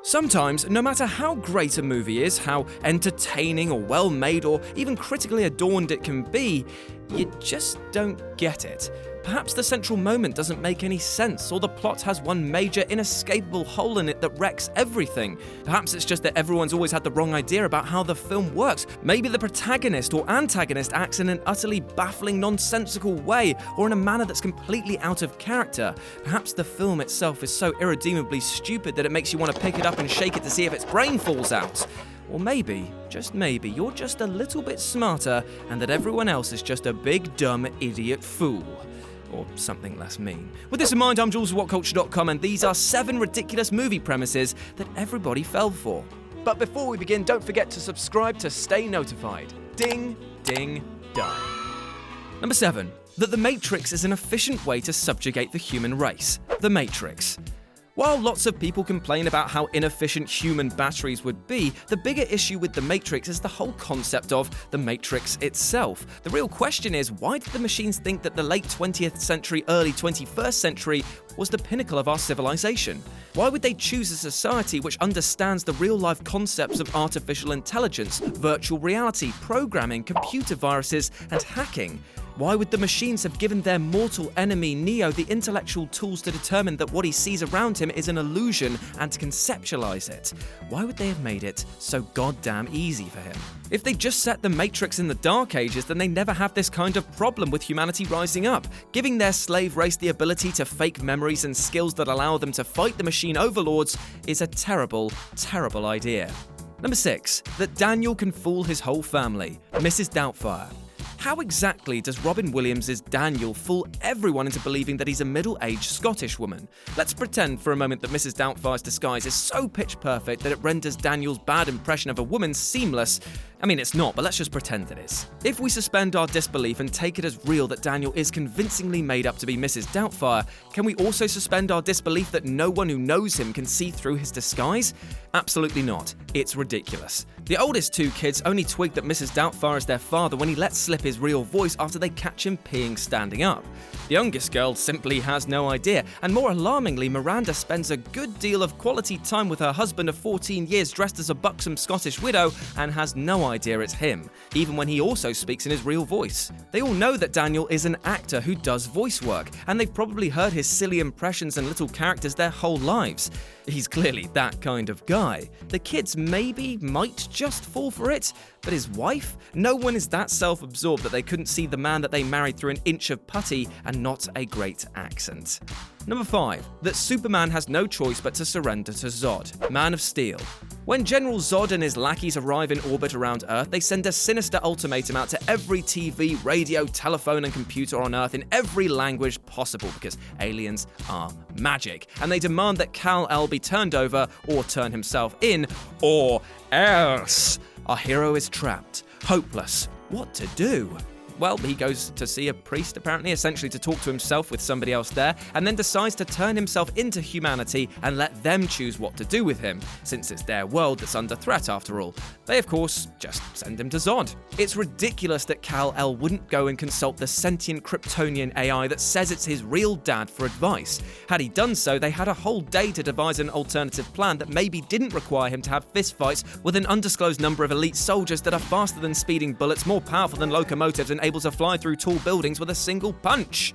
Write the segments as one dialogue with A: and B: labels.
A: Sometimes, no matter how great a movie is, how entertaining or well-made or even critically adorned it can be, you just don't get it. Perhaps the central moment doesn't make any sense, or the plot has one major inescapable hole in it that wrecks everything. Perhaps it's just that everyone's always had the wrong idea about how the film works. Maybe the protagonist or antagonist acts in an utterly baffling, nonsensical way, or in a manner that's completely out of character. Perhaps the film itself is so irredeemably stupid that it makes you want to pick it up and shake it to see if its brain falls out. Or maybe, just maybe, you're just a little bit smarter and that everyone else is just a big, dumb, idiot fool. Or something less mean. With this in mind, I'm Jules of WhatCulture.com, and these are 7 ridiculous movie premises that everybody fell for. But before we begin, don't forget to subscribe to stay notified. Ding, ding, dong. Number 7. That The Matrix is an efficient way to subjugate the human race. The Matrix. While lots of people complain about how inefficient human batteries would be, the bigger issue with The Matrix is the whole concept of the Matrix itself. The real question is, why did the machines think that the late 20th century, early 21st century was the pinnacle of our civilization? Why would they choose a society which understands the real-life concepts of artificial intelligence, virtual reality, programming, computer viruses, and hacking? Why would the machines have given their mortal enemy, Neo, the intellectual tools to determine that what he sees around him is an illusion and to conceptualize it? Why would they have made it so goddamn easy for him? If they just set the Matrix in the Dark Ages, then they never have this kind of problem with humanity rising up. Giving their slave race the ability to fake memories and skills that allow them to fight the machine overlords is a terrible, terrible idea. Number 6. That Daniel can fool his whole family. Mrs. Doubtfire. How exactly does Robin Williams' Daniel fool everyone into believing that he's a middle-aged Scottish woman? Let's pretend for a moment that Mrs. Doubtfire's disguise is so pitch-perfect that it renders Daniel's bad impression of a woman seamless. I mean, it's not, but let's just pretend it is. If we suspend our disbelief and take it as real that Daniel is convincingly made up to be Mrs. Doubtfire, can we also suspend our disbelief that no one who knows him can see through his disguise? Absolutely not. It's ridiculous. The oldest 2 kids only twig that Mrs. Doubtfire is their father when he lets slip his real voice after they catch him peeing standing up. The youngest girl simply has no idea, and more alarmingly, Miranda spends a good deal of quality time with her husband of 14 years dressed as a buxom Scottish widow and has no idea it's him, even when he also speaks in his real voice. They all know that Daniel is an actor who does voice work, and they've probably heard his silly impressions and little characters their whole lives. He's clearly that kind of guy. The kids might just fall for it, but his wife? No one is that self-absorbed that they couldn't see the man that they married through an inch of putty and not a great accent. Number 5. That Superman has no choice but to surrender to Zod, Man of Steel. When General Zod and his lackeys arrive in orbit around Earth, they send a sinister ultimatum out to every TV, radio, telephone, and computer on Earth in every language possible because aliens are magic, and they demand that Kal-El be turned over or turn himself in, or else. Our hero is trapped, hopeless. What to do? Well, he goes to see a priest, apparently, essentially to talk to himself with somebody else there, and then decides to turn himself into humanity and let them choose what to do with him, since it's their world that's under threat after all. They, of course, just send him to Zod. It's ridiculous that Kal-El wouldn't go and consult the sentient Kryptonian AI that says it's his real dad for advice. Had he done so, they had a whole day to devise an alternative plan that maybe didn't require him to have fistfights with an undisclosed number of elite soldiers that are faster than speeding bullets, more powerful than locomotives, and able to fly through tall buildings with a single punch.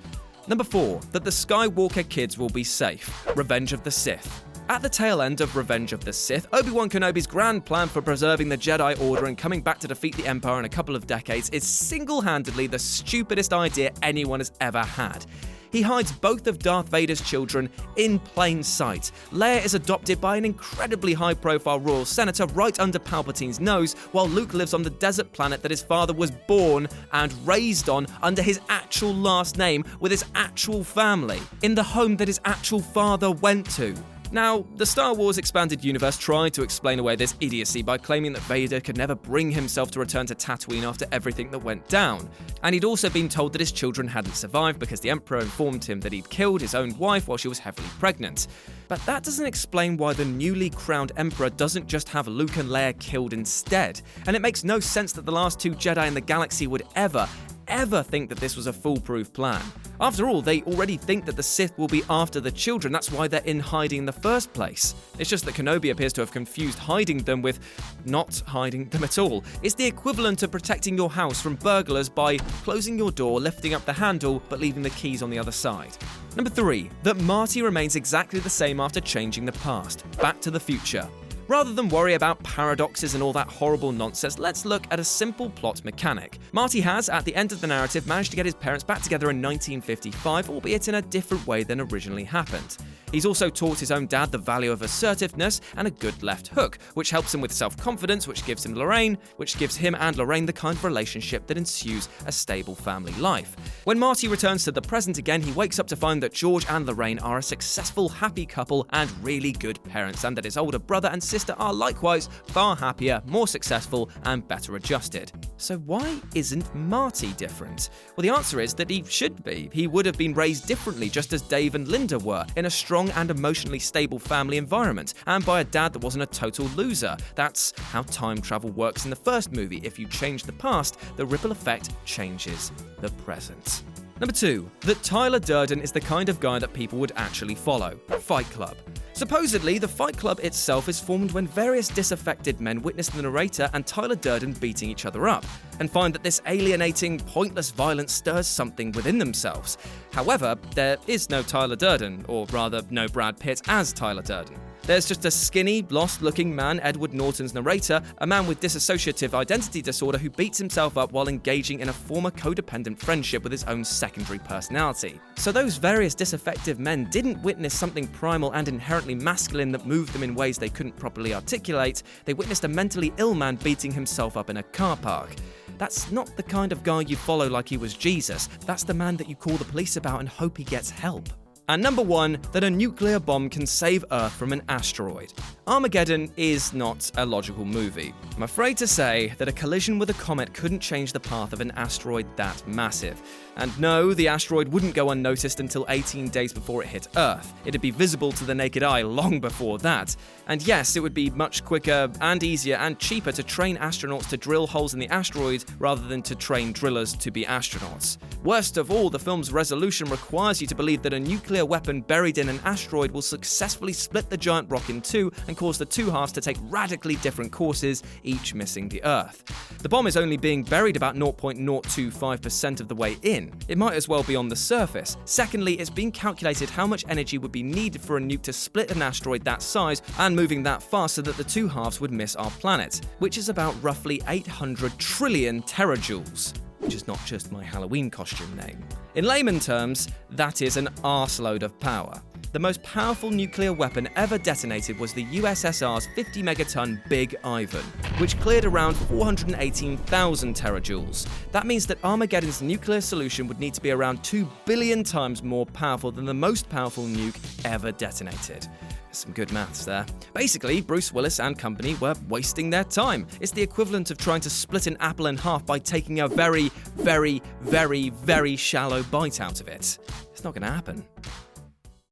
A: Number 4. That the Skywalker kids will be safe. Revenge of the Sith. At the tail end of Revenge of the Sith, Obi-Wan Kenobi's grand plan for preserving the Jedi Order and coming back to defeat the Empire in a couple of decades is single-handedly the stupidest idea anyone has ever had. He hides both of Darth Vader's children in plain sight. Leia is adopted by an incredibly high-profile royal senator right under Palpatine's nose, while Luke lives on the desert planet that his father was born and raised on under his actual last name with his actual family, in the home that his actual father went to. Now, the Star Wars Expanded Universe tried to explain away this idiocy by claiming that Vader could never bring himself to return to Tatooine after everything that went down. And he'd also been told that his children hadn't survived because the Emperor informed him that he'd killed his own wife while she was heavily pregnant. But that doesn't explain why the newly crowned Emperor doesn't just have Luke and Leia killed instead. And it makes no sense that the last 2 Jedi in the galaxy would ever ever think that this was a foolproof plan. After all, they already think that the Sith will be after the children. That's why they're in hiding in the first place. It's just that Kenobi appears to have confused hiding them with not hiding them at all. It's the equivalent of protecting your house from burglars by closing your door, lifting up the handle, but leaving the keys on the other side. Number 3, that Marty remains exactly the same after changing the past. Back to the Future. Rather than worry about paradoxes and all that horrible nonsense, let's look at a simple plot mechanic. Marty has, at the end of the narrative, managed to get his parents back together in 1955, albeit in a different way than originally happened. He's also taught his own dad the value of assertiveness and a good left hook, which helps him with self-confidence, which gives him and Lorraine the kind of relationship that ensues a stable family life. When Marty returns to the present again, he wakes up to find that George and Lorraine are a successful, happy couple and really good parents, and that his older brother and sister are likewise far happier, more successful, and better adjusted. So why isn't Marty different? Well, the answer is that he should be. He would have been raised differently, just as Dave and Linda were, in a strong and emotionally stable family environment, and by a dad that wasn't a total loser. That's how time travel works in the first movie. If you change the past, the ripple effect changes the present. Number 2, that Tyler Durden is the kind of guy that people would actually follow. Fight Club. Supposedly, the Fight Club itself is formed when various disaffected men witness the narrator and Tyler Durden beating each other up, and find that this alienating, pointless violence stirs something within themselves. However, there is no Tyler Durden, or rather, no Brad Pitt as Tyler Durden. There's just a skinny, lost-looking man, Edward Norton's narrator, a man with dissociative identity disorder who beats himself up while engaging in a former codependent friendship with his own secondary personality. So those various disaffective men didn't witness something primal and inherently masculine that moved them in ways they couldn't properly articulate. They witnessed a mentally ill man beating himself up in a car park. That's not the kind of guy you follow like he was Jesus. That's the man that you call the police about and hope he gets help. And number 1, that a nuclear bomb can save Earth from an asteroid. Armageddon is not a logical movie. I'm afraid to say that a collision with a comet couldn't change the path of an asteroid that massive. And no, the asteroid wouldn't go unnoticed until 18 days before it hit Earth. It'd be visible to the naked eye long before that. And yes, it would be much quicker and easier and cheaper to train astronauts to drill holes in the asteroid rather than to train drillers to be astronauts. Worst of all, the film's resolution requires you to believe that a nuclear weapon buried in an asteroid will successfully split the giant rock in two and cause the two halves to take radically different courses, each missing the Earth. The bomb is only being buried about 0.025% of the way in. It might as well be on the surface. Secondly, it's been calculated how much energy would be needed for a nuke to split an asteroid that size and moving that fast so that the two halves would miss our planet, which is about roughly 800 trillion terajoules. Which is not just my Halloween costume name. In layman terms, that is an arseload of power. The most powerful nuclear weapon ever detonated was the USSR's 50 megaton Big Ivan, which cleared around 418,000 terajoules. That means that Armageddon's nuclear solution would need to be around 2 billion times more powerful than the most powerful nuke ever detonated. Some good maths there. Basically, Bruce Willis and company were wasting their time. It's the equivalent of trying to split an apple in half by taking a very, very, very, very shallow bite out of it. It's not going to happen.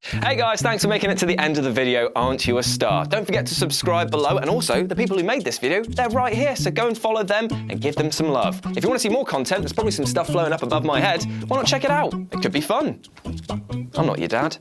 B: Hey guys, thanks for making it to the end of the video. Aren't you a star? Don't forget to subscribe below, and also the people who made this video, they're right here, so go and follow them and give them some love. If you want to see more content, there's probably some stuff flowing up above my head. Why not check it out? It could be fun. I'm not your dad.